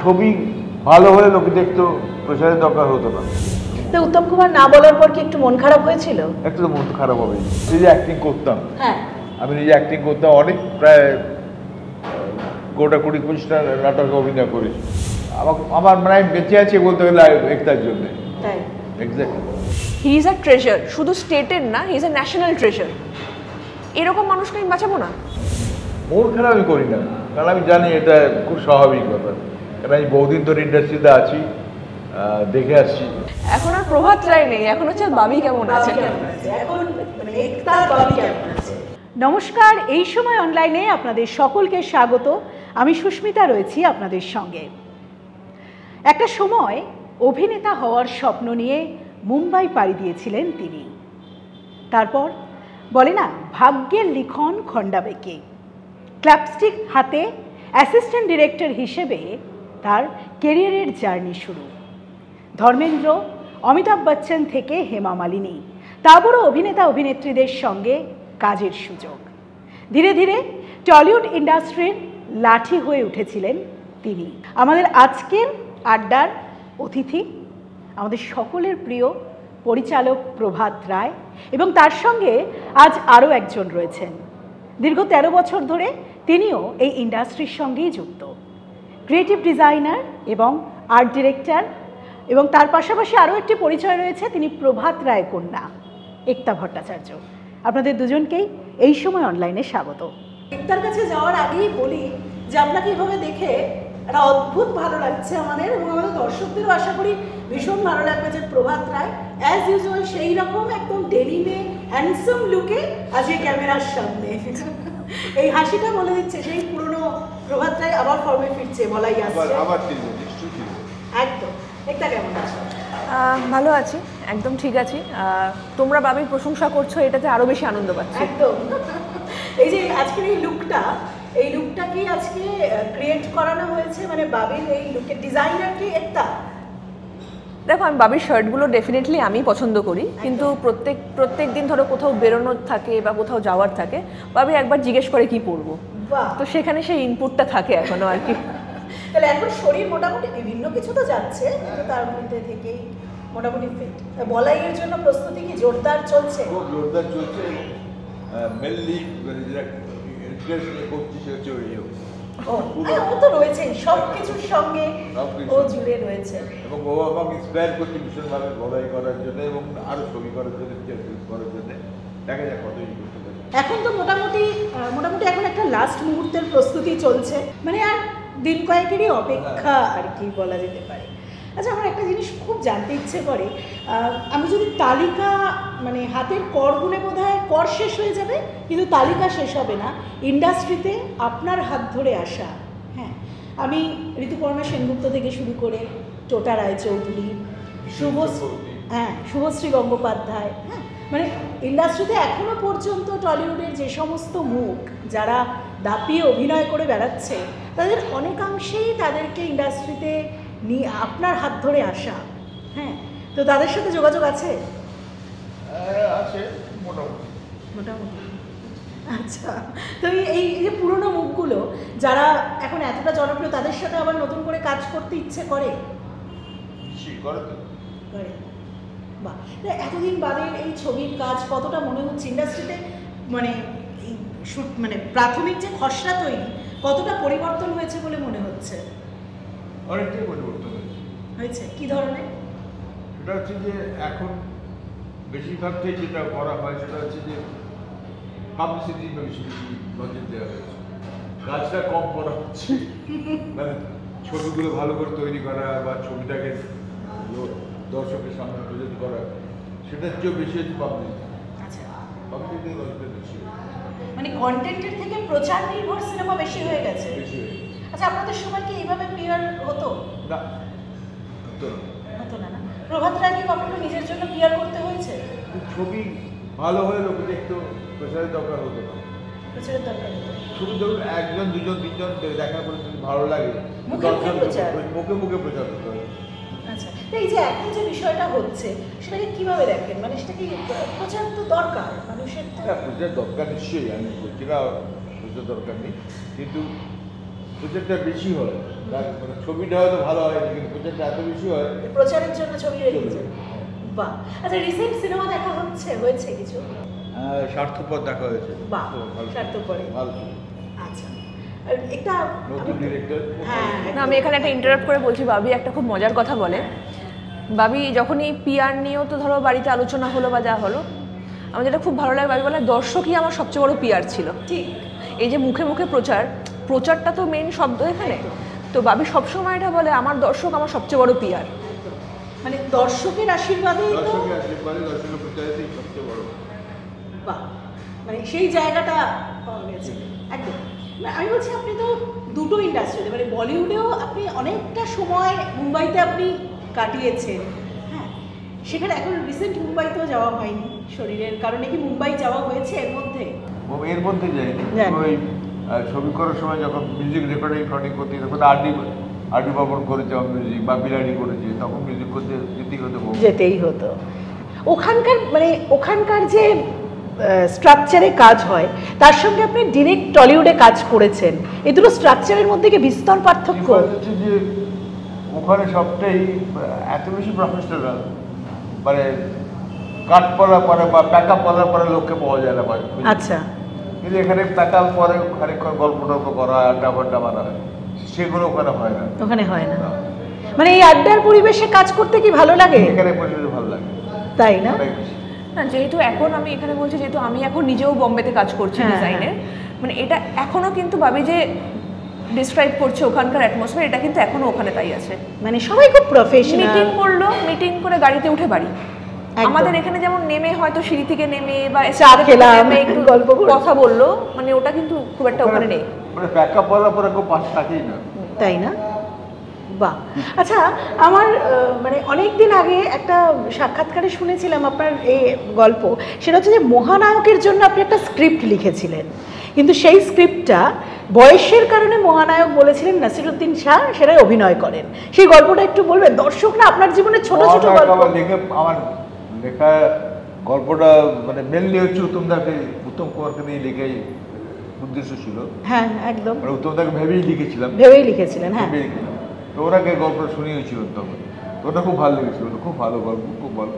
ছবি ভালো হলে লোকে দেখতো, প্রচারের দরকার হতো না। তো উত্তম কুমার না বলার পর কি একটু মন খারাপ হয়েছিল? একটু তো মন খারাপ হবে। নিজে অ্যাক্টিং করতাম, হ্যাঁ আমি নিজে অ্যাক্টিং করতাম, অনেক প্রায় গোটা 20-25টা নাটকে অভিনয় করেছি। আমার মানে আমি বেঁচে আছি বলতে গেলে একটার জন্য। তাই exactly. He is a treasure, শুধু স্টেটের না, he is a national treasure. এরকম মানুষকে আমি বাঁচাবো না? মন খারাপ আমি করি না, কারণ আমি জানি এটা খুব স্বাভাবিক ব্যাপার। কারণ আমি বহুদিন ধরে ইন্ডাস্ট্রিতে আছি, দেখে আসছি। এখন আর প্রভাত রায় নেই, এখন হচ্ছে বাবি কেমন আছে। এখন মানে একতার বাবি কেমন আছে? নমস্কার, এই সময় অনলাইনে আপনাদের সকলকে স্বাগত। আমি সুস্মিতা রয়েছি আপনাদের সঙ্গে। একটা সময় অভিনেতা হওয়ার স্বপ্ন নিয়ে মুম্বাই পাড়ি দিয়েছিলেন তিনি। তারপর বলে না, ভাগ্যের লিখন খণ্ডাবেকে, ক্ল্যাপস্টিক হাতে অ্যাসিস্ট্যান্ট ডিরেক্টর হিসেবে তার কেরিয়ারের জার্নি শুরু। ধর্মেন্দ্র, অমিতাভ বচ্চন থেকে হেমা মালিনী, তারপরও অভিনেতা অভিনেত্রীদের সঙ্গে কাজের সুযোগ। ধীরে ধীরে টলিউড ইন্ডাস্ট্রির লাঠি হয়ে উঠেছিলেন তিনি। আমাদের আজকের আড্ডার অতিথি আমাদের সকলের প্রিয় পরিচালক প্রভাত রায়, এবং তার সঙ্গে আজ আরও একজন রয়েছেন। দীর্ঘ 13 বছর ধরে তিনিও এই ইন্ডাস্ট্রির সঙ্গেই যুক্ত, ক্রিয়েটিভ ডিজাইনার এবং আর্ট ডিরেক্টর। এবং তার পাশাপাশি আরও একটি পরিচয় রয়েছে, তিনি প্রভাত রায় কন্যা একতা ভট্টাচার্য। আপনাদের দুজনকেই এই সময় অনলাইনে স্বাগত। একতার কাছে যাওয়ার আগেই বলি যে আপনাকে এভাবে দেখে একটা অদ্ভুত ভালো লাগছে আমাদের, এবং আমাদের দর্শকদেরও আশা করি ভীষণ ভালো লাগবে যে প্রভাত রায় অ্যাজ ইউজুয়াল সেই রকম একদম ডেনিমে হ্যান্ডসাম লুকে আজকে ক্যামেরার সামনে। এই হাসিটা বলে দিচ্ছে সেই পুরনো প্রভাত রায় আবার ফর্মে ফিরছে, বলাই আসছে। একদম। একতা কেমন আছো? ভালো আছি, একদম ঠিক আছি। তোমরা বাবির প্রশংসা করছো, এটাতে আরো বেশি আনন্দ পাচ্ছি। একদম। এই যে আজকের এই লুকটা কি আজকে ক্রিয়েট করানো হয়েছে, মানে বাবির এই লুকের ডিজাইনার কি একতা? দেখো, আমি বাবির শার্টগুলো ডেফিনেটলি আমি পছন্দ করি, কিন্তু প্রত্যেক দিন ধরো কোথাও বেরোনোর থাকে বা কোথাও যাওয়ার থাকে, বাবি একবার জিজ্ঞেস করে কি পরবো, তো সেখানে সেই ইনপুটটা থাকে এখনো আর কি। তাহলে এখন শরীর মোটামুটি বিভিন্ন কিছু তো যাচ্ছে, কিন্তু তার মধ্যে থেকেই মোটামুটি ফিট। বলাইয়ের জন্য প্রস্তুতি কি জোরদার চলছে? খুব জোরদার চলছে। মেনলি যেটা ইন্টারেস্ট নিয়ে করছি সেটা হচ্ছে ও তো রয়েছেই, সব কিছুর সঙ্গে ও জুড়ে রয়েছে। এবং ও আমাকে ইন্সপায়ার করছে ভীষণভাবে বলাই করার জন্য এবং আরও ছবি করার জন্য, ফিল্ম করার জন্য। দেখা যাক কত ই করতে পারে। এখন তো মোটামুটি এখন একটা লাস্ট মুহূর্তের প্রস্তুতি চলছে, মানে আর দিন কয়েকেরই অপেক্ষা আর কি বলা যেতে পারে। আচ্ছা, আমার একটা জিনিস খুব জানতে ইচ্ছে করে, আমি যদি তালিকা মানে হাতের কর গুনে বোধহয় কর শেষ হয়ে যাবে, কিন্তু তালিকা শেষ হবে না ইন্ডাস্ট্রিতে আপনার হাত ধরে আসা। হ্যাঁ, আমি ঋতুপর্ণা সেনগুপ্ত থেকে শুরু করে টোটা রায়চৌধুরী, শুভশ্রী গঙ্গোপাধ্যায়, হ্যাঁ, মানে ইন্ডাস্ট্রিতে এখনো পর্যন্ত টলিউডের যে সমস্ত মুখ যারা দাপিয়ে অভিনয় করে বেড়াচ্ছে, তাদের অনেকাংশেই তাদেরকে ইন্ডাস্ট্রিতে নিয়ে আপনার হাত ধরে আসা। হ্যাঁ, তো তাদের সাথে যোগাযোগ আছে? আছে মোটামুটি। আচ্ছা, তো এই যে পুরনো মুখগুলো যারা এখন এতটা জনপ্রিয়, তাদের সাথে আবার নতুন করে কাজ করতে ইচ্ছে করে? বাহ, এতদিন বাদের এই ছবির কাজ কতটা মনে হচ্ছে ইন্ডাস্ট্রিতে, মানে এই মানে প্রাথমিক যে খসড়া তৈরি, কতটা পরিবর্তন হয়েছে বলে মনে হচ্ছে? অনেকটাই পরিবর্তন হয়েছে। কি ধরনের? সেটা হচ্ছে যে এখন বেশিরভাগটাই যেটা করা হয় সেটা হচ্ছে যে পাবলিসিটি বেশি নজর দেওয়া হয়েছে, কাজটা কম করা হচ্ছে। মানে ছবিগুলো ভালো করে তৈরি করা বা ছবিটাকে দর্শকের সামনে প্রেজেন্ট করা, সেটার চেয়েও বেশি হচ্ছে পাবলিসিটি। আচ্ছা, পাবলিসিটি নজরটা বেশি, মানে কন্টেন্টের থেকে প্রচার নির্ভর সিনেমা বেশি হয়ে গেছে। আচ্ছা, আপনাদের সময় কি এইভাবে পিআর হতো? না, হতো না। প্রভাত রায়কে কখনো নিজের জন্য পিআর করতে হয়েছে? ছবি ভালো হলে লোকে দেখতো, প্রচারের দরকার হতো না। প্রচারের দরকার হতো শুধু ধরুন একজন দুজন তিনজন দেখার পরে যদি ভালো লাগে, মুখে মুখে প্রচার করতে হবে। আচ্ছা, এই যে এখন যে বিষয়টা হচ্ছে সেটাকে কিভাবে দেখেন? মানে সেটা কি প্রচার তো দরকার মানুষের? প্রচার দরকার নিশ্চয়ই, আমি বলছি না প্রচার দরকার নেই, কিন্তু প্রচারটা বেশি হয় মানে ছবিটা হয়তো ভালো হয় কিন্তু প্রচারটা এত বেশি হয়। প্রচারের জন্য ছবি রেখেছে। বাহ, আচ্ছা রিসেন্ট সিনেমা দেখা হয়েছে কিছু? স্বার্থপর দেখা হয়েছে। বাহ, স্বার্থপরে ভালো। আচ্ছা, আর একটা নতুন ডিরেক্টর। হ্যাঁ, না আমি এখানে একটা ইন্টারাপ্ট করে বলছি, বাবি একটা খুব মজার কথা বলে। বাবি যখনই পিআর নিয়েও তো ধরো বাড়িতে আলোচনা হলো বা যা হলো, আমার যেটা খুব ভালো লাগে, বাবি বলে দর্শকই আমার সবচেয়ে বড় পিআর ছিল। ঠিক, এই যে মুখে মুখে প্রচারটা তো মেন শব্দ এখানে। তো বাবি সবসময় এটা বলে আমার দর্শক আমার সবচেয়ে বড় পিআর। মানে দর্শকের আশীর্বাদেই তো, দর্শকের প্রচারেই সবচেয়ে বড়। বাহ, মানে সেই জায়গাটা পাওয়া গেছে একদম। আমি বলছি আপনি তো দুটো ইন্ডাস্ট্রিতে, মানে বলিউডেও আপনি অনেকটা সময় মুম্বাইতে আপনি কাটিয়েছেন, হ্যাঁ, সেখানে এখন রিসেন্ট মুম্বাইতেও যাওয়া হয়নি শরীরের কারণে, কি মুম্বাই যাওয়া হয়েছে এর মধ্যে? এর মধ্যে যাইনি, ওই ছবি করার সময় যখন মিউজিক রেকর্ডিং করতে তখন আরডি বর্মন করেছে মিউজিক বা বিলানি করেছে, তখন মিউজিক করতে যেতেই হতো। ওখানকার যে স্ট্রাকচারে কাজ হয় তার সঙ্গে আপনি ডিরেক্ট টলিউডে কাজ করেছেন, এই দুটো স্ট্রাকচারের মধ্যে কি বিস্তর পার্থক্য? হচ্ছে যে ওখানে সবটাই এত বেশি প্রফেশনাল, মানে কাট পড়া পরে বা প্যাকআপ পড়ার পরে লোককে পাওয়া যায় না। আচ্ছা, কিন্তু এখানে প্যাকআপ পরে খানিকক্ষণ গল্প টল্প করা, আড্ডা ফাড্ডা মারা হয়, সেগুলো ওখানে হয় না। ওখানে হয় না, মানে এই আড্ডার পরিবেশে কাজ করতে কি ভালো লাগে? এখানে পরিবেশে ভালো লাগে, তাই না? না যেহেতু এখন আমি এখানে বলছি, যেহেতু আমি এখন নিজেও বম্বেতে কাজ করছি ডিজাইনের, মানে এটা এখনো কিন্তু ভাবি যে ডিসক্রাইব করছে ওখানকার অ্যাটমসফিয়ার, এটা কিন্তু এখনো ওখানে তাই আছে। মানে সবাই খুব প্রফেশনাল। মিটিং করে গাড়িতে উঠে বাড়ি। আমাদের এখানে যেমন নেমে হয়তো সিঁড়ি থেকে নেমে বা চা খেলাম, একটু গল্প কথা বললো, মানে ওটা কিন্তু খুব একটা ওখানে নেই। মানে প্যাকআপ পড়ার পরে কেউ পাশে থাকেই না, তাই না? বাহ, আচ্ছা আমার মানে অনেক দিন আগে একটা সাক্ষাৎকারে শুনেছিলাম আপনার এই গল্প, সেটা হচ্ছে যে মহানায়কের জন্য আপনি একটা স্ক্রিপ্ট লিখেছিলেন, কিন্তু সেই স্ক্রিপ্টটা বয়সের কারণে মহানায়ক বলেছিলেন নাসিরুদ্দিন শাহ সেটাই অভিনয় করেন। সেই গল্পটা একটু বলবেন? দর্শক না আপনার জীবনে ছোট ছোট গল্প লিখে, আমার লেখা গল্পটা মানে মেনলি হচ্ছে উত্তম কুমারকে নিয়ে লেখাই উদ্দেশ্য ছিল। হ্যাঁ একদম, উত্তম দাকে ভেবেই লিখেছিলেন। হ্যাঁ, তো ওনাকে গল্পটা শুনিয়েছিল তখন, ওটা খুব ভালো লেগেছিল, খুব ভালো গল্প, খুব ভালো।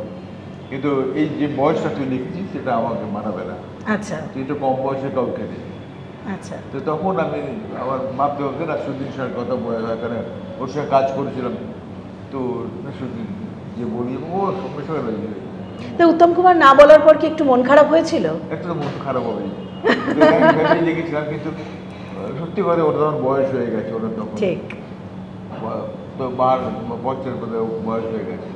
কিন্তু এই যে বয়সটা তুই লিখেছিস সেটা আমাকে মানাবে না। আচ্ছা, তুই তো কম বয়সে কাউকে নেই। আচ্ছা, তো তখন আমি আমার মাপতে হবে নাসিরুদ্দিন শাহের কথা বলে, এখানে ওর সঙ্গে কাজ করেছিলাম, তো নাসিরুদ্দিন যে বলি ও সঙ্গে সঙ্গে লাগে। তো উত্তম কুমার না বলার পর কি একটু মন খারাপ হয়েছিল? একটু তো মন খারাপ হবে, ভেবেই লিখেছিলাম, কিন্তু সত্যি করে ওটা তখন বয়স হয়ে গেছে, ওটা তখন ঠিক তো বছর বয়স হয়ে গেছে,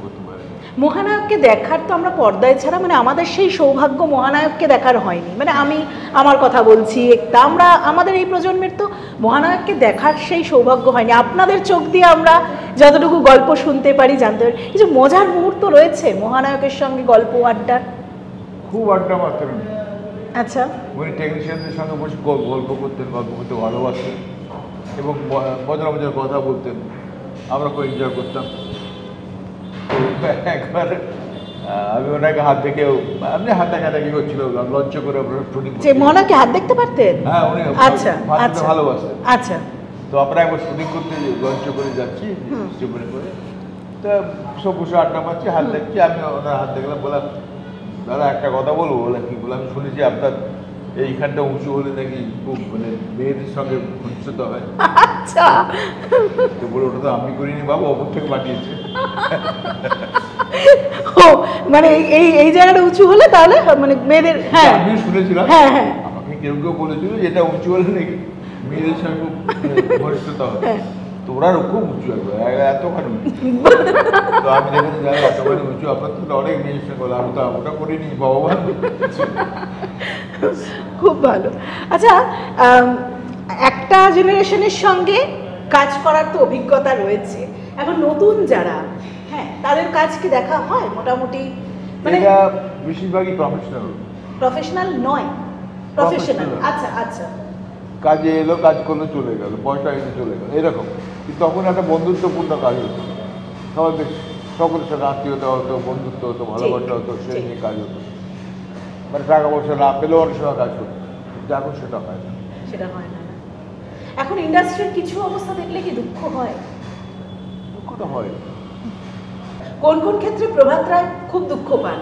করতে পারে। মহানায়ককে দেখার তো আমরা পর্দায় ছাড়া, মানে আমাদের সেই সৌভাগ্য মহানায়ককে দেখার হয়নি। মানে আমি আমার কথা বলছি, আমরা আমাদের এই প্রজন্মের তো মহানায়ককে দেখার সেই সৌভাগ্য হয়নি। আপনাদের চোখ দিয়ে আমরা যতটুকু গল্প শুনতে পারি, জানতে পারি, কিছু মজার মুহূর্ত রয়েছে মহানায়কের সঙ্গে গল্প আড্ডার? খুব আড্ডা মারতেন। আচ্ছা, উনি টেকনিশিয়ানদের সঙ্গে বসে গল্প করতে ভালোবাসতেন এবং মজার মজার কথা বলতেন, আমরা খুব এনজয় করতাম। একবার আমি ওনাকে হাত দেখে, আপনি হাতাকাটাকি করছিল, লঞ্চ করে শুটিং, মহানায়ককে হাত দেখতে পারতেন? হ্যাঁ, উনি আচ্ছা ভালোবাসতেন। আচ্ছা, তো আমরা একবার শুটিং করতে লঞ্চ করে যাচ্ছি স্টিমারে করে, তা সব বসে আড্ডা মারছি, হাত দেখছি, আমি ওনার হাত দেখলাম, বললাম দাদা একটা কথা বলবো। বলে কি? বলে আমি শুনেছি আপনার এইখানটা উঁচু হলে নাকি খুব মানে মেয়েদের সঙ্গে ঘনিষ্ঠতা হয়। আচ্ছা, তো বলে ওটা তো আমি করিনি বাবু, অপর থেকে পাঠিয়েছে। ও মানে এই জায়গাটা উঁচু হলে তাহলে মানে মেয়েদের, হ্যাঁ আমি শুনেছিলাম, হ্যাঁ হ্যাঁ, আমাকে কেউ বলেছিল যে এটা উঁচু হলে নাকি মেয়েদের সঙ্গে খুব ঘনিষ্ঠতা হয়। তো ওরা খুব উঁচু একবার, এতখানি উঁচু। তো আমি দেখেছি যাই এতখানি উঁচু, আপনার তো অনেক মেয়ের সঙ্গে বলে, আমি তো ওটা করিনি ভগবান। খুব ভালো। আচ্ছা, একটা জেনারেশনের সঙ্গে কাজ করার তো অভিজ্ঞতা রয়েছে, এখন নতুন যারা, হ্যাঁ তাদের কাজ কি দেখা হয় মোটামুটি? মানে বেশিরভাগই প্রফেশনাল নয়, প্রফেশনাল। আচ্ছা আচ্ছা, কাজে এলো, কাজ করলো, চলে গেল, পয়সা এনে চলে গেল, এরকম। কিন্তু তখন একটা বন্ধুত্বপূর্ণ কাজ হতো, সবাই বেশ সকলের সাথে আত্মীয়তা হতো, বন্ধুত্ব হতো, ভালোবাসা হতো, সেই নিয়ে কাজ হতো। মানে টাকা পয়সা না পেলেও অনেক সময় কাজ হতো, কিন্তু এখন সেটা হয় না। সেটা হয় না। এখন ইন্ডাস্ট্রির কিছু অবস্থা দেখলে কি দুঃখ হয়? দুঃখ তো হয়। কোন কোন ক্ষেত্রে প্রভাত রায় খুব দুঃখ পান?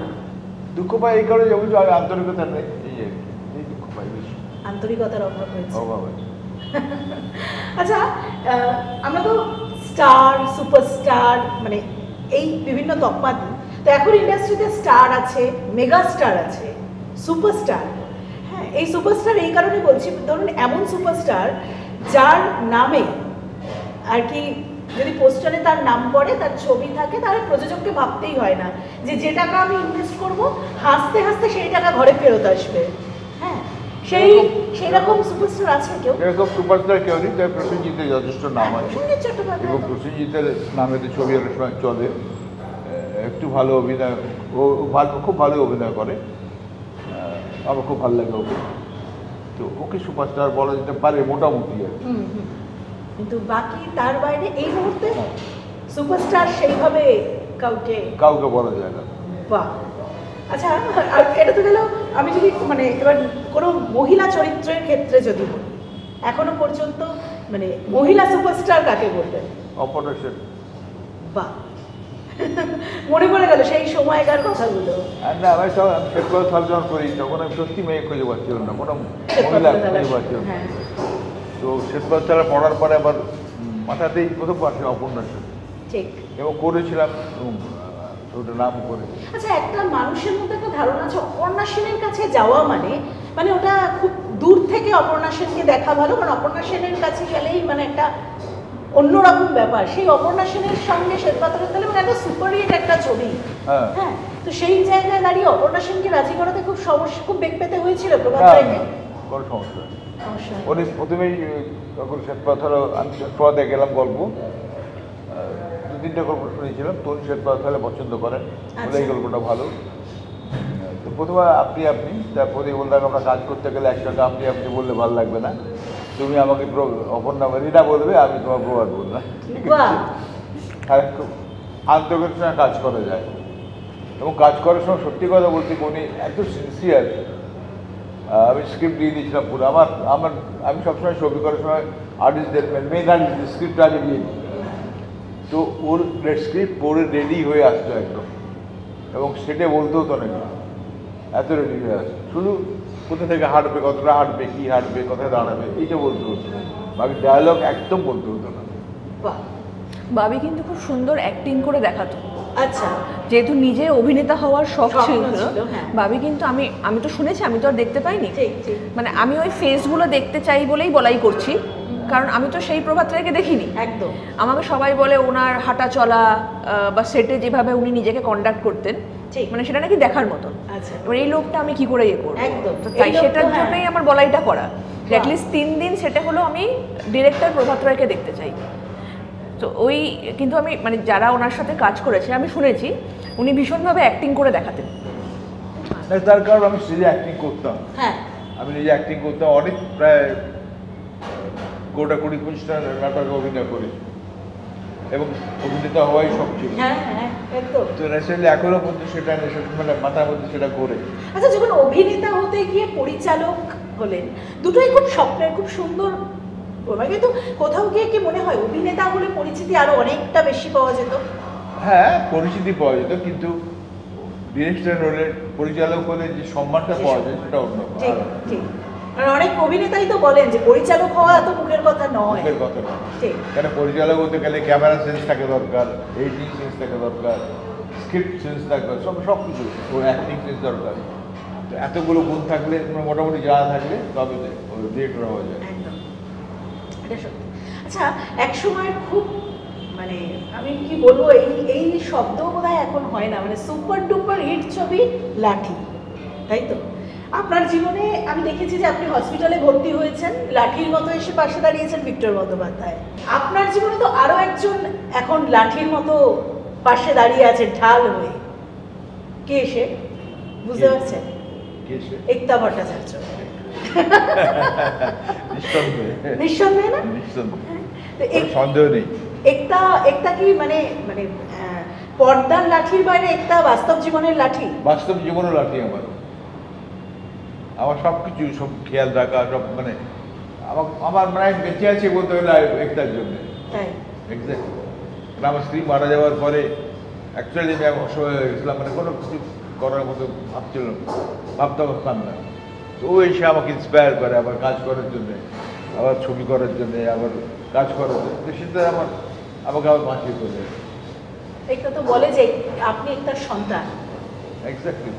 দুঃখ পাই এই কারণে যেমন আন্তরিকতা নেই, এই দুঃখ পাই বেশি। আন্তরিকতার অভাব হয়েছে। অভাব আছে। আচ্ছা, আমরা তো স্টার, সুপারস্টার মানে এই বিভিন্ন তকমা দিই। তো এখন ইন্ডাস্ট্রিতে স্টার আছে, মেগা স্টার আছে, সুপারস্টার। হ্যাঁ, এই সুপারস্টার এই কারণে বলছি, ধরুন এমন সুপারস্টার যার নামে আর কি যদি পোস্টারে তার নাম পড়ে, তার ছবি থাকে, তাহলে প্রযোজককে ভাবতেই হয় না যে টাকা আমি ইনভেস্ট করব হাসতে হাসতে সেই টাকা ঘরে ফেরত আসবে। হ্যাঁ, সেইরকম সুপারস্টার আছে কেউ? এরকম সুপারস্টার কেউ নেই, তাই প্রসেনজিতের যথেষ্ট নাম আছে সুনীল চট্টোপাধ্যায় এবং প্রসেনজিতের নামেতে ছবি অনেক সময় চলে। একটু ভালো অভিনয়, ও খুব ভালো অভিনয় করে, আমার খুব ভালো লাগে ওকে। তো ওকে সুপারস্টার বলা যেতে পারে মোটামুটি আর কি। কিন্তু বাকি তার বাইরে এই মুহূর্তে সুপারস্টার সেইভাবে কাউকে বলা যায় না। বাহ, আচ্ছা, আর এটা তো গেল। আমি যদি মানে এবার কোনো মহিলা চরিত্রের ক্ষেত্রে যদি বলি, এখনো পর্যন্ত মানে মহিলা সুপারস্টার কাকে বলবেন? অপর্ণা সেন। বাহ, মনে পড়ে গেল সেই সময়কার কথাগুলো। না, আমি শেখর সার্জন করি তখন আমি সত্যি মেয়ে খুঁজে পাচ্ছিলাম না, কোনো মহিলা খুঁজে পাচ্ছিলাম না। তো শেখর ছাড়া পড়ার পরে আবার মাথাতেই প্রথম পাশে অপর্ণা সেন ঠিক, এবং করেছিলাম, ওটা নাম করে। আচ্ছা, একটা মানুষের মধ্যে একটা ধারণা আছে অপর্ণা সেনের কাছে যাওয়া মানে মানে ওটা খুব দূর থেকে অপর্ণা সেনকে দেখা ভালো, কারণ অপর্ণা সেনের কাছে গেলেই মানে একটা অন্যরকম ব্যাপার। সেই অপর্ণা সেনের সঙ্গে শ্বেতপাথরের তালে মানে একটা সুপারহিট একটা ছবি। হ্যাঁ, তো সেই জায়গায় দাঁড়িয়ে অপর্ণা সেনকে রাজি করাতে খুব সমস্যা, খুব বেগ পেতে হয়েছিল প্রভাত রায়কে? কোনো সমস্যা উনি প্রথমেই যখন শ্বেতপাথর, আমি শ্বেতপাথরে গেলাম গল্প, 2-3টে গল্প শুনেছিলাম, তো উনি শ্বেতপাথরে পছন্দ করেন বলে এই গল্পটা ভালো। তো প্রথমে আপনি তারপরে বললাম আমরা কাজ করতে গেলে একসঙ্গে আপনি বললে ভালো লাগবে না, তুমি আমাকে অপর্ণা রীনা বলবে, আমি তোমার প্রভাত বললাম। ঠিক আছে, আর খুব আন্তরিকতার সঙ্গে কাজ করা যায় এবং কাজ করার সময় সত্যি কথা বলতে উনি এত সিনসিয়ার। আমি স্ক্রিপ্ট দিয়ে দিয়েছিলাম পুরো আমি সবসময় ছবি করার সময় আর্টিস্টদের মেন আর্টিস্ট স্ক্রিপ্ট আগে দিয়ে দিই, তো ওর স্ক্রিপ্ট পড়ে রেডি হয়ে আসতো একদম, এবং সেটা বলতে হতো না, এত রেডি হয়ে আসতো। শুধু কোথা থেকে হাঁটবে, কতটা হাঁটবে, কী হাঁটবে, কোথায় দাঁড়াবে, এইটা বলতে হতো, বাকি ডায়ালগ একদম বলতে হতো না। বাবি কিন্তু খুব সুন্দর অ্যাক্টিং করে দেখাতো। আচ্ছা, যেহেতু নিজে অভিনেতা হওয়ার শখ ছিল, হ্যাঁ। বাবি কিন্তু আমি তো শুনেছি, আমি তো আর দেখতে পাইনি, মানে আমি ওই ফেসগুলো দেখতে চাই বলেই বলাই করছি, কারণ আমি তো সেই প্রভাত রায়কে দেখিনি একদম। আমাকে সবাই বলে ওনার হাঁটা চলা বা সেটে যেভাবে উনি নিজেকে কন্ডাক্ট করতেন, মানে সেটা নাকি দেখার মতন। এবার এই লোকটা আমি কি করে ইয়ে করবো, তাই সেটার জন্যই আমার বলাইটা করা, অ্যাটলিস্ট 3 দিন সেটা হলো আমি ডিরেক্টর প্রভাত রায়কে দেখতে চাই। তো ওই কিন্তু আমি মানে যারা ওনার সাথে কাজ করেছে আমি শুনেছি উনি ভীষণভাবে অ্যাক্টিং করে দেখাতেন। তার কারণ আমি নিজে অ্যাক্টিং করতাম, আমি নিজে অ্যাক্টিং করতাম, অনেক প্রায় 20-25টা নাটকে অভিনয় করি এবং অভিনেতা হওয়াই সব ছিল। তো ন্যাচারালি এখনো পর্যন্ত সেটা মানে মাথার মধ্যে সেটা করে। আচ্ছা, যখন অভিনেতা হতে গিয়ে পরিচালক হলেন, দুটোই খুব স্বপ্নের, খুব সুন্দর, কিন্তু কোথাও গিয়ে কি মনে হয় অভিনেতা হলে পরিচিতি আরো অনেকটা বেশি পাওয়া যেত? হ্যাঁ, পরিচিতি পাওয়া যেত, কিন্তু ডিরেক্টর হলে, পরিচালক হলে যে সম্মানটা পাওয়া যায় সেটা অন্য। ঠিক ঠিক, কারণ অনেক অভিনেতাই তো বলেন যে পরিচালক হওয়া এত মুখের কথা নয়। মুখের কথা নয়, কারণ পরিচালক হতে গেলে ক্যামেরা সেন্স থাকে দরকার, এডিটিং সেন্স থাকে দরকার, স্ক্রিপ্ট সেন্স থাকবে, সব কিছু, ও অ্যাক্টিং সেন্স দরকার। তো এতগুলো গুণ থাকলে, মোটামুটি যা থাকলে তবে ডিরেক্টর হওয়া যায়। এটা সত্যি। আচ্ছা, এক সময় খুব মানে আমি কি বলবো, এই শব্দ বোধহয় এখন হয় না, মানে সুপার ডুপার হিট ছবি লাঠি, তাই তো? আপনার জীবনে আমি দেখেছি যে আপনি হসপিটালে ভর্তি হয়েছেন, লাঠির মতো এসে পাশে দাঁড়িয়েছেন ভিক্টর বন্দ্যোপাধ্যায়। আপনার জীবনে তো আরো একজন এখন লাঠির মতো পাশে দাঁড়িয়ে আছে ঢাল হয়ে, কে এসে বুঝতে পারছেন? একতা ভট্টাচার্য। নিঃসন্দেহে না? সন্দেহ নেই। একটা কি মানে মানে পর্দার লাঠির বাইরে একটা বাস্তব জীবনের লাঠি? বাস্তব জীবনের লাঠি আমার সব কিছু, সব খেয়াল রাখা, সব মানে আমার মানে আমি বেঁচে আছি বলতে গেলে একটার জন্য। এক্স্যাক্টলি। আমার স্ত্রী মারা যাওয়ার পরে অ্যাকচুয়ালি আমি অসহায় হয়ে গেছিলাম, মানে কোনো কিছু করার মতো ভাবতে পারতাম না। তো ও এসে আমাকে ইন্সপায়ার করে আবার কাজ করার জন্যে, আবার ছবি করার জন্যে, আবার কাজ করার জন্য। তো সেটা আমাকে আবার বাঁচিয়ে তোলে। একটা তো বলে যে আপনি একটা সন্তান। এক্স্যাক্টলি।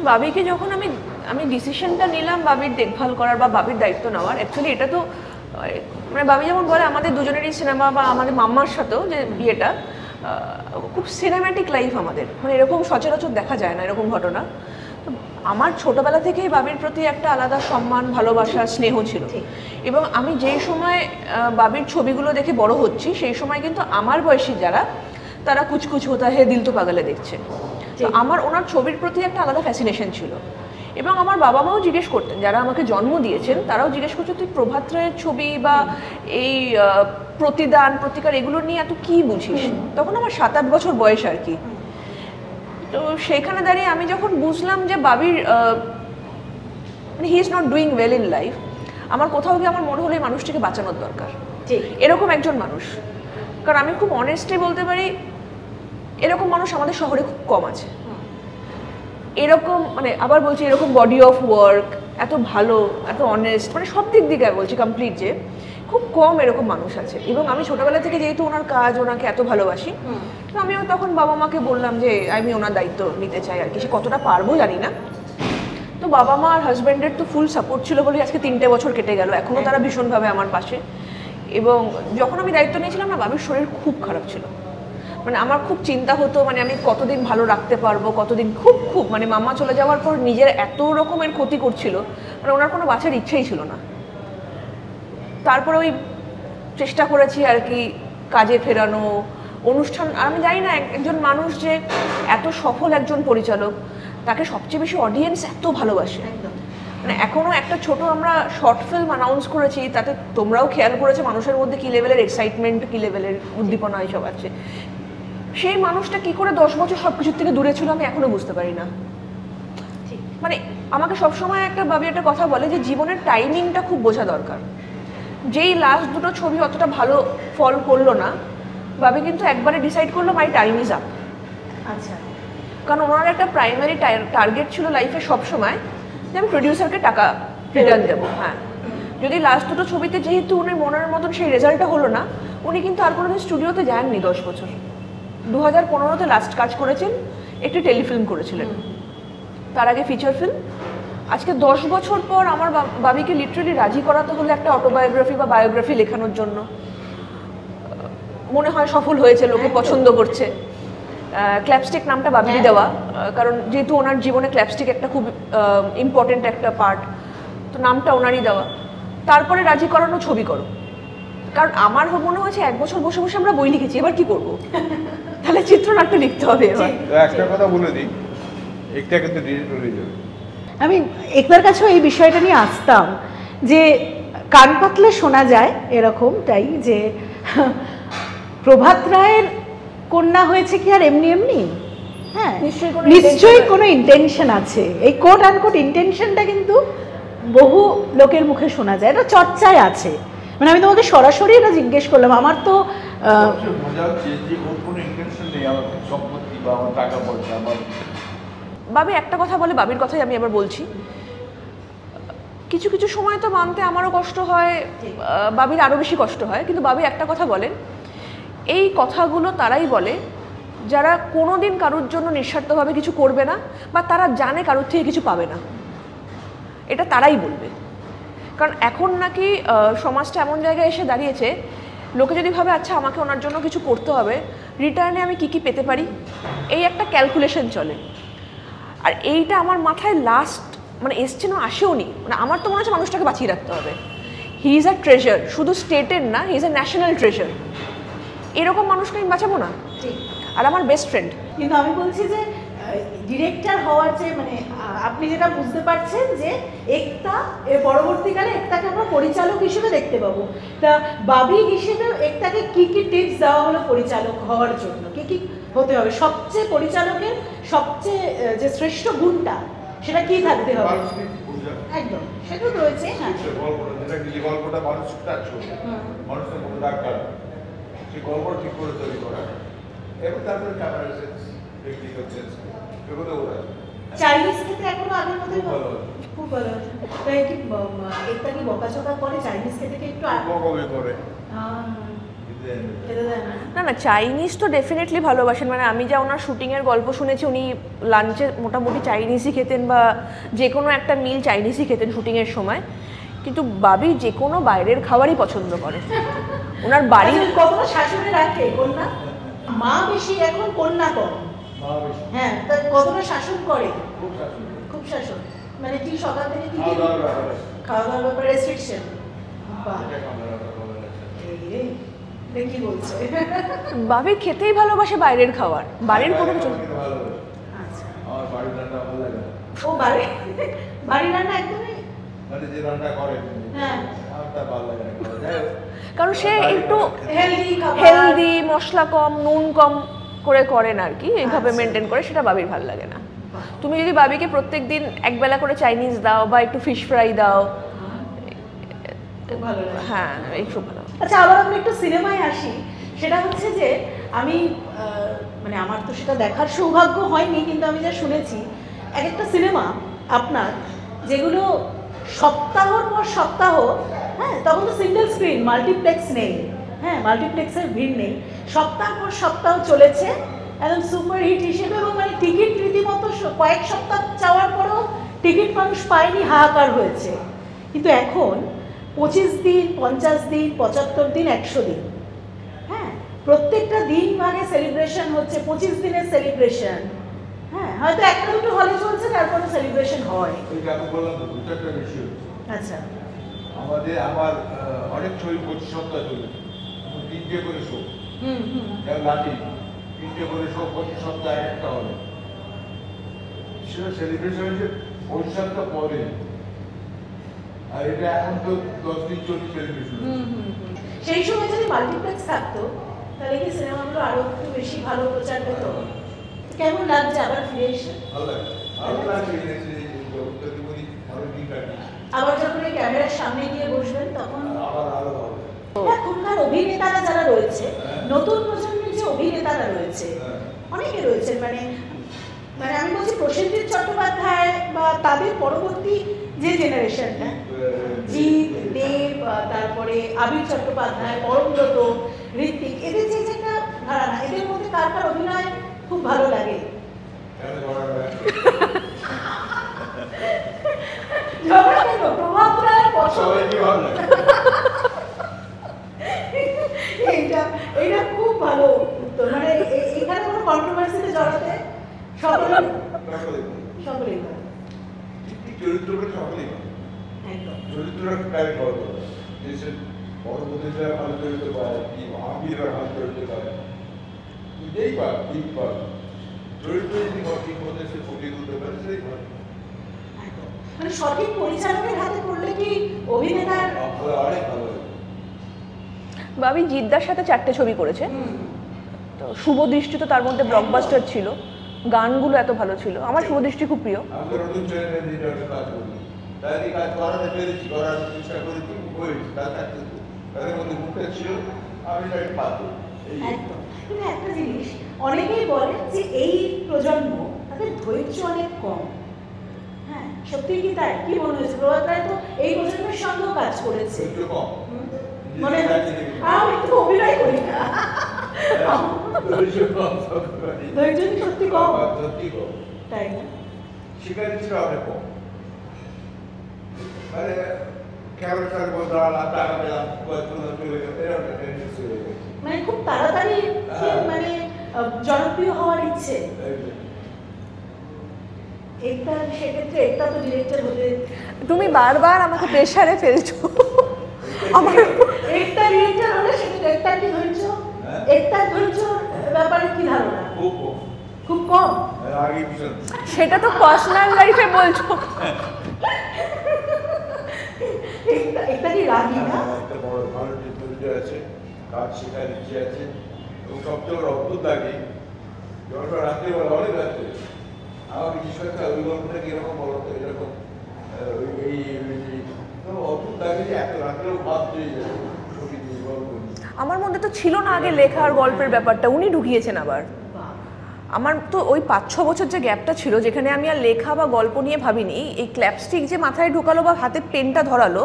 বাবিকে যখন আমি ডিসিশনটা নিলাম বাবির দেখভাল করার বা বাবির দায়িত্ব নেওয়ার, অ্যাকচুয়ালি এটা তো মানে বাবি যেমন বলে আমাদের দুজনেরই সিনেমা বা আমাদের মাম্মার সাথেও যে বিয়েটা খুব সিনেম্যাটিক লাইফ আমাদের, মানে এরকম সচরাচর দেখা যায় না এরকম ঘটনা। তো আমার ছোটবেলা থেকেই বাবির প্রতি একটা আলাদা সম্মান, ভালোবাসা, স্নেহ ছিল। এবং আমি যেই সময় বাবির ছবিগুলো দেখে বড় হচ্ছি সেই সময় কিন্তু আমার বয়সী যারা তারা কুছ কুছ হোতা হে দিল তো পাগলে দেখছে। তো আমার ওনার ছবির প্রতি একটা আলাদা ফ্যাসিনেশন ছিল। এবং আমার বাবা মাও জিজ্ঞেস করতেন, যারা আমাকে জন্ম দিয়েছেন তারাও জিজ্ঞেস করছেন তুই প্রভাত রায়ের ছবি বা এই প্রতিদান প্রতিকার এগুলো নিয়ে এত কী বুঝিস। তখন আমার 7-8 বছর বয়স আর কি। তো সেইখানে দাঁড়িয়ে আমি যখন বুঝলাম যে বাবির মানে he is not doing well in life, আমার কোথাও গিয়ে আমার মনে হলো এই মানুষটিকে বাঁচানোর দরকার, এরকম একজন মানুষ। কারণ আমি খুব অনেস্টলি বলতে পারি এরকম মানুষ আমাদের শহরে খুব কম আছে। এরকম মানে আবার বলছি এরকম বডি অফ ওয়ার্ক, এত ভালো, এত অনেস্ট, মানে সব দিক দিকে বলছি কমপ্লিট, যে খুব কম এরকম মানুষ আছে। এবং আমি ছোটোবেলা থেকে যেহেতু ওনার কাজ, ওনাকে এত ভালোবাসি, তো আমিও তখন বাবা মাকে বললাম যে আমি ওনার দায়িত্ব নিতে চাই আর কি। সে কতটা পারবো জানি না। তো বাবা মা আর হাজব্যান্ডের তো ফুল সাপোর্ট ছিল বলে আজকে 3টে বছর কেটে গেল, এখনও তারা ভীষণভাবে আমার পাশে। এবং যখন আমি দায়িত্ব নিয়েছিলাম না, বাবির শরীর খুব খারাপ ছিল, মানে আমার খুব চিন্তা হতো, মানে আমি কতদিন ভালো রাখতে পারবো, কতদিন খুব মানে মাম্মা চলে যাওয়ার পর নিজের এত রকমের ক্ষতি করছিল, মানে ওনার কোনো বাঁচার ইচ্ছেই ছিল না। তারপরে ওই চেষ্টা করেছি আর কি কাজে ফেরানো, অনুষ্ঠান। আমি জানি না একজন মানুষ যে এত সফল একজন পরিচালক, তাকে সবচেয়ে বেশি অডিয়েন্স এত ভালোবাসে। মানে এখনও একটা ছোট আমরা শর্ট ফিল্ম অ্যানাউন্স করেছি, তাতে তোমরাও খেয়াল করেছে মানুষের মধ্যে কী লেভেলের এক্সাইটমেন্ট, কী লেভেলের উদ্দীপনা এইসব আছে। সেই মানুষটা কি করে 10 বছর সব কিছুর থেকে দূরে ছিল আমি এখনো বুঝতে পারি না। মানে আমাকে সবসময় একটা বাবি একটা কথা বলে যে জীবনের টাইমিংটা খুব বোঝা দরকার। যেই লাস্ট দুটো ছবি অতটা ভালো ফল করলো না, বাবি কিন্তু একবারে ডিসাইড করলো মাই টাইম ইজ আপ। আচ্ছা। কারণ ওনার একটা প্রাইমারি টার্গেট ছিল লাইফে সবসময় যে আমি প্রডিউসারকে টাকা রিটার্ন দেবো। হ্যাঁ, যদি লাস্ট দুটো ছবিতে যেহেতু উনি মনের মতন সেই রেজাল্টটা হলো না, উনি কিন্তু আর কোনোদিন স্টুডিওতে যাননি 10 বছর। 2015-তে লাস্ট কাজ করেছেন, একটি টেলিফিল্ম করেছিলেন, তার আগে ফিচার ফিল্ম। আজকে 10 বছর পর আমার বাবিকে লিটারালি রাজি করাতে হলো একটা অটোবায়োগ্রাফি বা বায়োগ্রাফি লেখানোর জন্য। মনে হয় সফল হয়েছে, লোকে পছন্দ করছে। ক্ল্যাপস্টিক নামটা বাবিরই দেওয়া, কারণ যেহেতু ওনার জীবনে ক্ল্যাপস্টিক একটা খুব ইম্পর্টেন্ট একটা পার্ট, তো নামটা ওনারই দেওয়া। তারপরে রাজি করানো ছবি করো, কারণ আমার মনে হয়েছে 1 বছর বসে বসে আমরা বই লিখেছি, এবার কি করবো, তাহলে চিত্রনাট্য লিখতে হবে এবার। একটা কথা বলে দিই, একটা কিন্তু ডিজিটাল হয়ে যাবে। আমি একবার কাছেও এই বিষয়টা নিয়ে আসতাম যে কান পাতলে শোনা যায় এরকমটাই যে প্রভাত রায়ের কন্যা হয়েছে কি আর এমনি এমনি? হ্যাঁ, নিশ্চয়ই কোনো ইন্টেনশন আছে। এই কোট আনকোট ইন্টেনশনটা কিন্তু বহু লোকের মুখে শোনা যায়, এটা চর্চায় আছে। মানে আমি তোমাকে সরাসরি এটা জিজ্ঞেস করলাম। আমার তো মজা হচ্ছে যে ওর কোনো ইন্টেনশন নেই আমার সম্পত্তি বা আমার টাকা পয়সা। আমার বাবি একটা কথা বলে, বাবির কথাই আমি আবার বলছি, কিছু কিছু সময় তো মানতে আমারও কষ্ট হয়, বাবির আরও বেশি কষ্ট হয়, কিন্তু বাবি একটা কথা বলেন, এই কথাগুলো তারাই বলে যারা কোনোদিন কারোর জন্য নিঃস্বার্থভাবে কিছু করবে না, বা তারা জানে কারোর থেকে কিছু পাবে না, এটা তারাই বলবে। কারণ এখন নাকি সমাজটা এমন জায়গায় এসে দাঁড়িয়েছে, লোকে যদি ভাবে আচ্ছা আমাকে ওনার জন্য কিছু করতে হবে, রিটার্নে আমি কী কী পেতে পারি, এই একটা ক্যালকুলেশন চলে। আর এইটা আমার মাথায় লাস্ট মানে এসছে না, আসেও নি। মানে আমার তো মনে হচ্ছে মানুষটাকে বাঁচিয়ে রাখতে হবে। হি ইজ আ ট্রেজার, শুধু স্টেটের না, he is a national treasure. এরকম মানুষকে আমি বাঁচাবো না? আর আমার বেস্ট ফ্রেন্ড। কিন্তু আমি বলছি যে ডিরেক্টর হওয়ার যে মানে আপনি যেটা বুঝতে পারছেন যে একতা এর পরবর্তীকালে একতাকে আমরা পরিচালক হিসেবে দেখতে পাবো। তা বাবি হিসেবে একতাকে কি কি টিপস দেওয়া হলো পরিচালক হওয়ার জন্য, কি কি হতে হবে, সবচেয়ে পরিচালকের সবচেয়ে যে শ্রেষ্ঠ গুণটা সেটা কি থাকতে হবে? একদম সেটা তো রয়েছে। হ্যাঁ সে গল্পটা যেটা যে গল্পটা মানুষ টাচ করবে, মানুষের মতো ডাক্তার সেই গল্পটা ঠিক করে তৈরি করা, এবং তারপরে ক্যামেরা সেন্স, টেকনিক্যাল সেন্স, এগুলো ওরা চাইনিজ খেতে এখনো আগের মতোই খুব ভালো। খুব ভালো। তাই কি একটা কি বকাচকা করে চাইনিজ খেতে কি একটু বকবে করে খেতে দেয় না? না না, চাইনিজ তো ডেফিনেটলি ভালোবাসেন। মানে আমি যা ওনার শুটিংয়ের গল্প শুনেছি, উনি লাঞ্চে মোটামুটি চাইনিজই খেতেন বা যে কোনো একটা মিল চাইনিজই খেতেন শুটিংয়ের সময়। কিন্তু বাবি যে কোনো বাইরের খাবারই পছন্দ করে। ওনার বাড়ির কতটা শাশুড়ি রাখে কন্যা, মা বেশি এখন কন্যা কম। মা বেশি হ্যাঁ, তা কতটা শাসন করে? খুব শাসন, খুব শাসন। মানে কি সকাল থেকে কি খাওয়া দাওয়ার ব্যাপারে খাওয়া দাওয়ার ব্যাপারে রেস্ট্রিকশন? বাহ, এটা ক্যামেরা বলা যাচ্ছে। এই রে, এটা কি বলছে? বাবি খেতেই ভালোবাসে বাইরের খাবার, বাড়ির কোনো কিছু। আমাকে ভালোবাসে। আচ্ছা, আমার বাড়ির রান্না ভালো লাগে না। ও বাড়ি রান্না একদমই মানে যে রান্না করে হ্যাঁ আমার তা ভালো লাগে না। যাই হোক, কারণ সে একটু হেলদি খাবার, হেলদি, মশলা কম, নুন কম করে করেন আর কি, এইভাবে আচ্ছা। মেনটেন করে, সেটা বাবির ভালো লাগে না। তুমি যদি বাবিকে প্রত্যেকদিন একবেলা করে চাইনিজ দাও বা একটু ফিশ ফ্রাই দাও, খুব ভালো লাগে। হ্যাঁ এইসব ভালো। আচ্ছা, আবার আমরা একটু সিনেমায় আসি। সেটা হচ্ছে যে আমি মানে আমার তো সেটা দেখার সৌভাগ্য হয়নি, কিন্তু আমি যা শুনেছি এক একটা সিনেমা আপনার যেগুলো সপ্তাহর পর সপ্তাহ, হ্যাঁ তখন তো সিঙ্গেল স্ক্রিন, মাল্টিপ্লেক্স নেই, হ্যাঁ মাল্টিপ্লেক্সের ভিড় নেই, সপ্তাহ পর সপ্তাহ চলেছে একদম সুপারহিট হিসেবে, এবং মানে টিকিট রীতিমতো কয়েক সপ্তাহ চাওয়ার পরেও টিকিট মানুষ পায়নি, হাহাকার হয়েছে। কিন্তু এখন 25 দিন, 50 দিন, 75 দিন, 100 দিন, হ্যাঁ প্রত্যেকটা দিন ভাগে সেলিব্রেশন হচ্ছে, 25 দিনের সেলিব্রেশন। হ্যাঁ, হয়তো একটা দুটো হলে চলছে, তারপরে সেলিব্রেশন হয়। ওই যে আমি বললাম তো, দুটো একটা বেশি হচ্ছে। আচ্ছা, আমার অনেক ছবি 25 সপ্তাহ চলে, 3টে করে শো, হুম হুম, যেমন লাঠি 3টে করে শো, 25 সপ্তাহ একটা হবে। সেটা সেলিব্রেশন হয়েছে 25 সপ্তাহ পরে, আর এটা এখন তো 10 দিন চলছে সেলিব্রেশন। হুম হুম হুম। সেই সময় যদি মাল্টিপ্লেক্স থাকতো তাহলে কি সিনেমাগুলো আরো একটু বেশি ভালো প্রচার পেত? কেমন লাগছে আবার ফিরে এসে? ভালো লাগে, ভালো লাগে। জগৎটা জীবনী অনেক দিন কাটিয়েছি, আবার যখন এই ক্যামেরার সামনে গিয়ে বসবেন তখন আবার আরো ভালো লাগে। এখনকার অভিনেতারা যারা রয়েছে, নতুন প্রজন্মের যে অভিনেতারা রয়েছে, অনেকে রয়েছেন, মানে মানে আমি বলছি প্রসেনজিৎ চট্টোপাধ্যায় বা তাদের পরবর্তী যে জেনারেশনটা, জিৎ, দেব, তারপরে আবির চট্টোপাধ্যায়, পরমব্রত, ঋত্বিক, এদের যে একটা ধারণা, এদের মধ্যে কার কার অভিনয় খুব ভালো লাগে? ঝগড়া কেন? প্রভাব রায়ের পছন্দ। সবাইকে ভালো লাগে। এইটা খুব ভালো উত্তর। মানে এখানে কোনো কন্ট্রোভার্সিতে জড়াতে সকলেই ভালো। চরিত্রটা সকলেই ভালো। একদম। চরিত্রটা প্রায় ভালো। দেশের বড় প্রতিষ্ঠারা ভালো চরিত্র পায়, কি আমিরা ভালো চরিত্র পায়, যেই পাক, ঠিক পাক, চরিত্র যদি ঠিক মতো সে ফুটিয়ে তুলতে পারে, সেই ভালো। একদম। মানে সঠিক পরিচালকের হাতে পড়লে কি অভিনেতার অনেক ভালো লাগে। বাবি জিদ্দার সাথে 4টে ছবি করেছে, তো শুভদৃষ্টি তো তার মধ্যে ব্লকবাস্টার ছিল, গানগুলো এত ভালো ছিল, আমার শুভদৃষ্টি খুব প্রিয়। আমি তো নতুন চ্যানেলে দিয়ে কাজ করি, তাই কাজ করাতে পেরেছি, করার চেষ্টা করেছি, হয়েছি, তাদের মধ্যে মুখটা ছিল, আমি তাই পাবো। একদম। কিন্তু একটা জিনিস অনেকেই বলেন যে এই প্রজন্ম তাদের ধৈর্য অনেক কম। হ্যাঁ, সত্যি কি তাই? কি মনে হয়েছে? প্রভাত রায় তো এই প্রজন্মের সঙ্গেও কাজ করেছে। ধৈর্য কম। মনে হচ্ছে আমি একটু অভিনয় করি না। ধৈর্য কম, ধৈর্য কি সত্যি কম? সত্যি কম। তাই না? শিকারি ছিল অনেক কম। মানে ক্যামেরার মধ্যে দাঁড়ালাম, টাকা পেলাম, চলে গেল, এরকম একটা টেন্ডেন্সি হয়ে গেছে। মানে খুব তাড়াতাড়ি মানে জনপ্রিয় হওয়ার ইচ্ছে। একটা সেক্ষেত্রে একটা তো ডিরেক্টর হতে, তুমি বারবার আমাকে প্রেশারে ফেলছো। আমার একটা ডিরেক্টর হলে সেক্ষেত্রে একটা কি ধৈর্য, একটা ধৈর্য ব্যাপারে কি ধারণা? খুব কম, খুব কম। আগে পিছন। সেটা তো পার্সোনাল লাইফে বলছো। একটা কি রাগি না? একটা বড় ভালো ধৈর্য আছে, কাজ শেখার ইচ্ছে আছে, এবং সবচেয়ে বড় অদ্ভুত লাগে যখন রাত্রে বলে অনেক রাত্রে আমাকে জিজ্ঞেস করছে ওই গল্পটা কিরকম বলো তো, এরকম এই অত লাগে যে এত রাত্রেও ভাব দিয়ে যায় ছবি দিয়ে গল্প। আমার মধ্যে তো ছিল না আগে লেখা আর গল্পের ব্যাপারটা, উনি ঢুকিয়েছেন আবার। আমার তো ওই 5-6 বছর যে গ্যাপটা ছিল যেখানে আমি আর লেখা বা গল্প নিয়ে ভাবিনি, এই ক্ল্যাপস্টিক যে মাথায় ঢোকালো বা হাতে পেনটা ধরালো,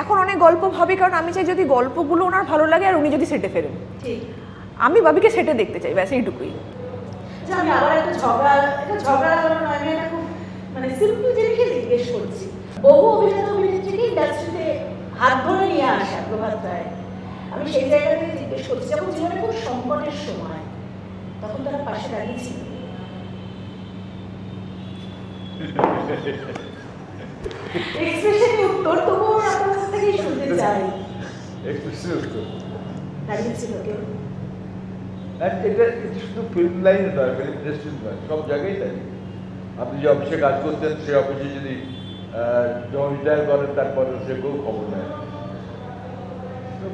এখন অনেক গল্প ভাবি, কারণ আমি চাই যদি গল্পগুলো ওনার ভালো লাগে আর উনি যদি সেটে ফেরেন। আমি বাবিকে সেটে দেখতে চাই, ব্যাস এইটুকুই। আমি আবার একটা ঝগড়া কারণ আমি এটা খুব মানে সিম্পল জিনিসকে জিজ্ঞেস করছি। বহু অভিনেতা অভিনেত্রীকে ইন্ডাস্ট্রিতে হাত ধরে নিয়ে আসা প্রভাত রায়, আমি সেই জায়গা থেকে জিজ্ঞেস করছি যখন জীবনে খুব সংকটের সময় তখন তারা পাশে দাঁড়িয়েছিল। এক্সপ্রেশনের উত্তর তবুও আপনার কাছ থেকেই শুনতে চাই। এক্সপ্রেশনের উত্তর দাঁড়িয়েছিল কেউ? এটা শুধু ফিল্ম লাইনে নয়, ফিল্ম ইন্ডাস্ট্রি নয়, সব জায়গায় তাই। আপনি যে অফিসে কাজ করতেন সেই অফিসে যদি যখন রিটায়ার করেন তারপরে সে কেউ খবর নেয়,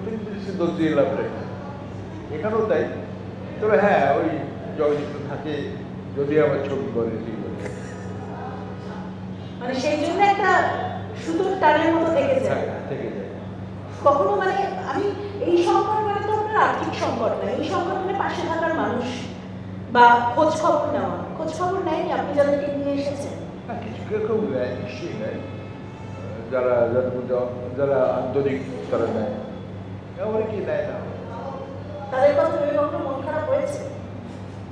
ফিল্ম ইন্ডাস্ট্রি দোষ দিয়ে লাভ রেখে এখানেও তাই। তবে হ্যাঁ, ওই জয়যুক্ত থাকে যদি আমার ছবি করে ঠিক আছে, মানে সেই জন্য একটা সুতোর টানের মতো থেকে যায়। থেকে যায় কখনো মানে আমি এই সংকট মানে তো আপনার আর্থিক সংকট না, এই সংকট মানে পাশে থাকার মানুষ বা খোঁজ খবর নেওয়া। খোঁজ খবর নেয়নি আপনি যাদেরকে নিয়ে এসেছেন? কিছু কেউ নেয়, নিশ্চয়ই নেয়, যারা আন্তরিক তারা নেয়, অনেকে নেয় না। তাদের কথা ভেবে কখনো মন খারাপ হয়েছে?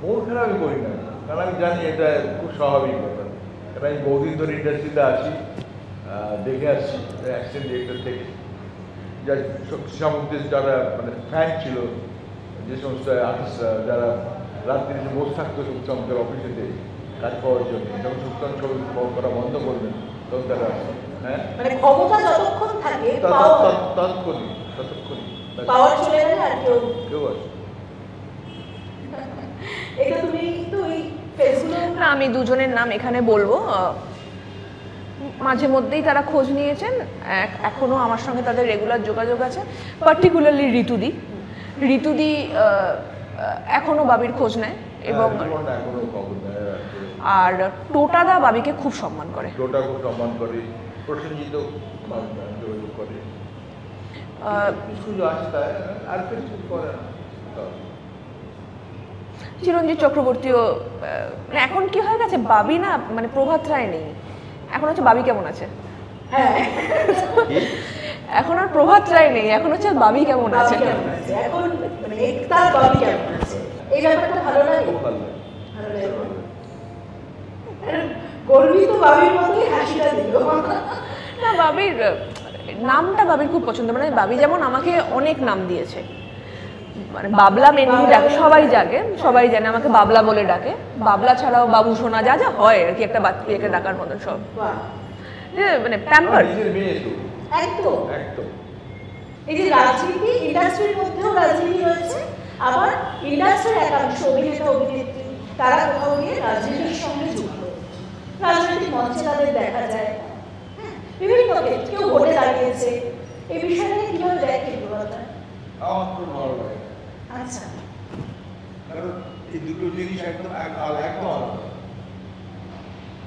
মন খারাপ আমি করি না, কারণ আমি জানি এটা খুব স্বাভাবিক ব্যাপার। কারণ আমি বহুদিন ধরে ইন্ডাস্ট্রিতে আছি, দেখে আসছি অ্যাকশন ডিরেক্টর থেকে যা সামুদ্রিক যারা মানে ফ্যান ছিল, যে সমস্ত আর্টিস্টরা যারা রাত্রি বসে থাকতো সুখচন্দ্রের অফিসেতে কাজ পাওয়ার জন্য, যখন সুখচন্দ্র ছবি করা বন্ধ করবেন তখন তারা হ্যাঁ মানে ক্ষমতা যতক্ষণ থাকে ততক্ষণই পাওয়ার চলে গেলে আর কেউ আসে। এটা তুমি তো এই ফেসবুকে না, আমি দুজনের নাম এখানে বলবো, মাঝে মধ্যেই তারা খোঁজ নিয়েছেন, এখনো আমার সঙ্গে তাদের রেগুলার যোগাযোগ আছে। পার্টিকুলারলি ঋতুদি এখনো বাবির খোঁজ নেয় এবং আর টোটাদা বাবিকে খুব সম্মান করে। টোটা খুব সম্মান করে, প্রসেনজিৎ করে, শুধু আসতে আর কিছু করে না। চিরঞ্জিত চক্রবর্তীও মানে এখন কি হয়ে গেছে, বাবি না মানে প্রভাত রায় নেই, এখন হচ্ছে বাবি কেমন আছে। হ্যাঁ, এখন আর প্রভাত রায় নেই, এখন হচ্ছে বাবি কেমন আছে। এখন মানে একতার বাবি কেমন আছে, এই ব্যাপারটা ভালো লাগে। খুব ভালো লাগে। গর্বিত বাবির মতোই হাসিটা দিল। না, বাবির নামটা বাবির খুব পছন্দ, মানে বাবি যেমন আমাকে অনেক নাম দিয়েছে, মানে বাবলা মেনলি ডাকে, সবাই জানে আমাকে বাবলা বলে ডাকে। বাবলা ছাড়াও বাবু সোনা যা যা হয় আর কি, একটা বাচ্চাকে ডাকার মতন সব, মানে প্যাম্পার। একদম একদম। এই যে রাজনীতি, ইন্ডাস্ট্রির মধ্যেও রাজনীতি রয়েছে, আবার ইন্ডাস্ট্রির একাংশ অভিনেতা অভিনেত্রী তারা কোথাও গিয়ে রাজনীতির সঙ্গে যুক্ত, রাজনৈতিক মঞ্চে তাদের দেখা যায়, বিভিন্ন ক্ষেত্রে কেউ ভোটে দাঁড়িয়েছে। এই বিষয়টাকে কিভাবে দেখেন প্রভাত? আমার খুব ভালো লাগে। আচ্ছা, কারণ এই দুটো জিনিস একদম আলাদা,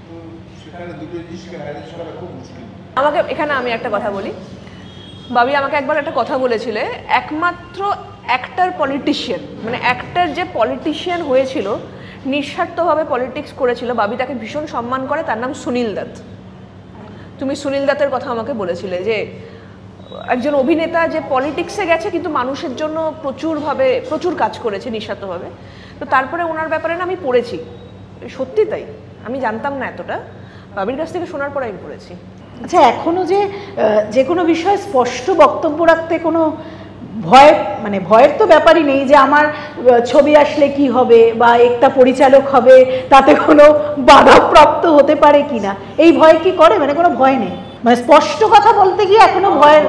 তো সেখানে দুটো জিনিসকে ম্যানেজ করা খুব মুশকিল। আমাকে এখানে আমি একটা কথা বলি, বাবি আমাকে একবার একটা কথা বলেছিলে, একমাত্র অ্যাক্টর পলিটিশিয়ান, মানে অ্যাক্টর যে পলিটিশিয়ান হয়েছিল, নিঃস্বার্থভাবে পলিটিক্স করেছিল, বাবি তাকে ভীষণ সম্মান করে, তার নাম সুনীল দত্ত। তুমি সুনীল দত্তের কথা আমাকে বলেছিলে যে একজন অভিনেতা যে পলিটিক্সে গেছে কিন্তু মানুষের জন্য প্রচুর কাজ করেছে নিঃস্বার্থভাবে। তো তারপরে ওনার ব্যাপারে না আমি পড়েছি, সত্যি তাই, আমি জানতাম না এতটা, বাবির কাছ থেকে শোনার পর আমি পড়েছি। আচ্ছা, এখনো যে কোনো বিষয়ে স্পষ্ট বক্তব্য রাখতে কোনো ভয়ের তো ব্যাপারই নেই, যে আমার ছবি আসলে কি হবে বা একটা পরিচালক হবে তাতে কোনো বাধাপ্রাপ্ত হতে পারে কিনা, এই ভয় কি করে? মানে কোনো ভয় নেই, মানে স্পষ্ট কথা বলতে গিয়ে এখনো ভয়ের।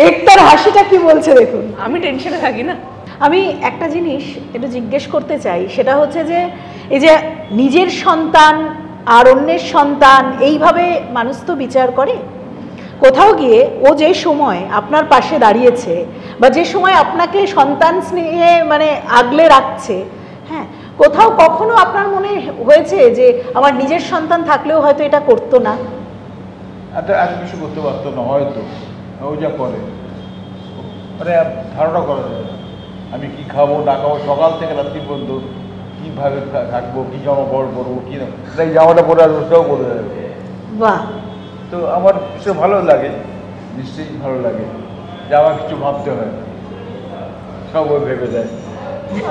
একটার হাসিটা কি বলছে দেখুন। আমি টেনশনে থাকি না। আমি একটা জিনিস একটু জিজ্ঞেস করতে চাই, সেটা হচ্ছে যে এই যে নিজের সন্তান আর অন্যের সন্তান, এইভাবে মানুষ তো বিচার করে। কোথাও গিয়ে ও যে সময় আপনার পাশে দাঁড়িয়েছে বা যে সময় আপনাকে সন্তান স্নেহে মানে আগলে রাখছে, হ্যাঁ, কোথাও কখনো আপনার মনে হয়েছে যে আমার নিজের সন্তান থাকলেও হয়তো এটা করতো না? এত কিছু করতে পারতো না হয়তো, ও যা করে মানে ধারণা করা যায় না। আমি কি খাবো না খাবো, সকাল থেকে রাত্রি পর্যন্ত কীভাবে থাকবো, কী জামা কাপড় পরবো, কী না, তাই জামাটা পরে আসবো সেটাও বলে যাবে। বাহ, তো আমার কিছু ভালো লাগে, নিশ্চয়ই ভালো লাগে যে আমার কিছু ভাবতে হয় না, সব ওই ভেবে দেয়।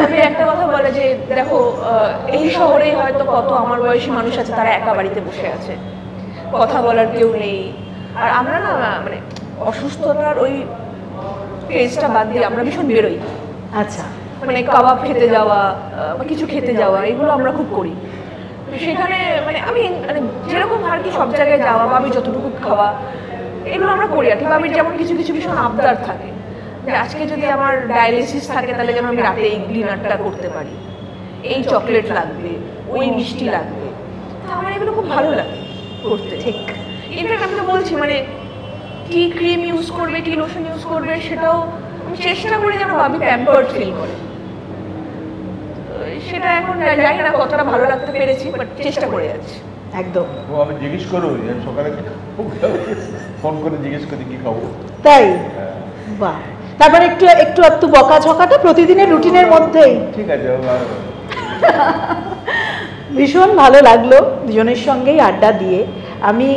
আমি একটা কথা বলে যে দেখো, এই শহরে হয়তো কত আমার বয়সী মানুষ আছে, তারা একা বাড়িতে বসে আছে, কথা বলার কেউ নেই। আর আমরা না মানে অসুস্থতার ওই ফেজটা বাদ দিয়ে আমরা ভীষণ বেরোই। আচ্ছা, মানে কাবাব খেতে যাওয়া বা কিছু খেতে যাওয়া, এগুলো আমরা খুব করি। সেখানে মানে আমি মানে যেরকম আর কি সব জায়গায় যাওয়া বা আমি যতটুকু খাওয়া, এগুলো আমরা করি আর কি। আমি যেমন কিছু কিছু ভীষণ আবদার থাকে যে আজকে যদি আমার ডায়ালিসিস থাকে তাহলে যেন আমি রাতে এই ডিনারটা করতে পারি, এই চকলেট লাগবে, ওই মিষ্টি লাগবে। তো আমার এগুলো খুব ভালো লাগে করতে। ঠিক। ইনফ্যাক্ট আমি তো বলছি মানে কি ক্রিম ইউজ করবে, কি লোশন ইউজ করবে, সেটাও আমি চেষ্টা করি যেন ভাবি প্যাম্পার্ড ফিল করে। সেটা এখন জানি না কতটা ভালো লাগতে পেরেছি, বাট চেষ্টা করে যাচ্ছি। একদম। ও আমি জিজ্ঞেস করবো, আমি সকালে ফোন করে জিজ্ঞেস করি কি খাবো। তাই? বাহ, তারপরে একটু একটু একটু বকাঝকাটা প্রতিদিনের রুটিনের মধ্যেই। ঠিক আছে। ভীষণ ভালো লাগলো দুজনের সঙ্গেই আড্ডা দিয়ে। আমি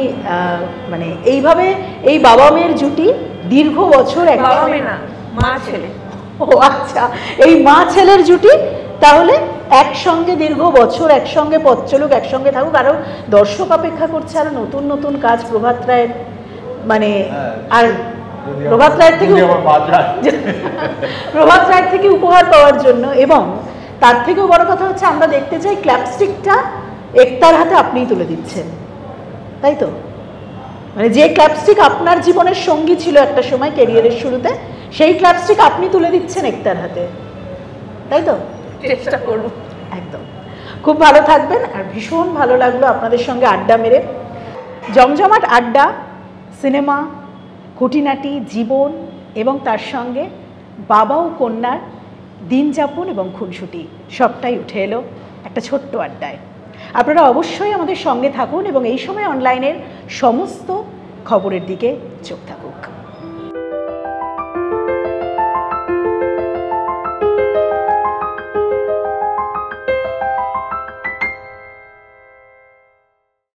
মানে এইভাবে এই বাবা মেয়ের জুটি দীর্ঘ বছর বাবা মেয়ে না, মা ছেলে। ও আচ্ছা, এই মা ছেলের জুটি তাহলে একসঙ্গে দীর্ঘ বছর একসঙ্গে পথ চলুক, একসঙ্গে থাকুক। আরো দর্শক অপেক্ষা করছে আরো নতুন নতুন কাজ প্রভাত রায়ের, মানে আর প্রভাত রায়ের থেকে প্রভাত রায়ের থেকে উপহার পাওয়ার জন্য। এবং তার থেকেও বড় কথা হচ্ছে আমরা দেখতে চাই ক্ল্যাপস্টিকটা একতার হাতে আপনিই তুলে দিচ্ছেন, তাই তো? মানে যে ক্ল্যাপস্টিক আপনার জীবনের সঙ্গী ছিল একটা সময় ক্যারিয়ারের শুরুতে, সেই ক্ল্যাপস্টিক আপনি তুলে দিচ্ছেন একতার হাতে, তাই তো? চেষ্টা করব। একদম। খুব ভালো থাকবেন। আর ভীষণ ভালো লাগলো আপনাদের সঙ্গে আড্ডা মেরে। জমজমাট আড্ডা, সিনেমা, খুঁটিনাটি জীবন এবং তার সঙ্গে বাবা ও কন্যার দিনযাপন এবং খুনসুটি সবটাই উঠে এলো একটা ছোট্ট আড্ডায়। আপনারা অবশ্যই আমাদের সঙ্গে থাকুন এবং এই সময় অনলাইনের সমস্ত খবরের দিকে চোখ থাকুক।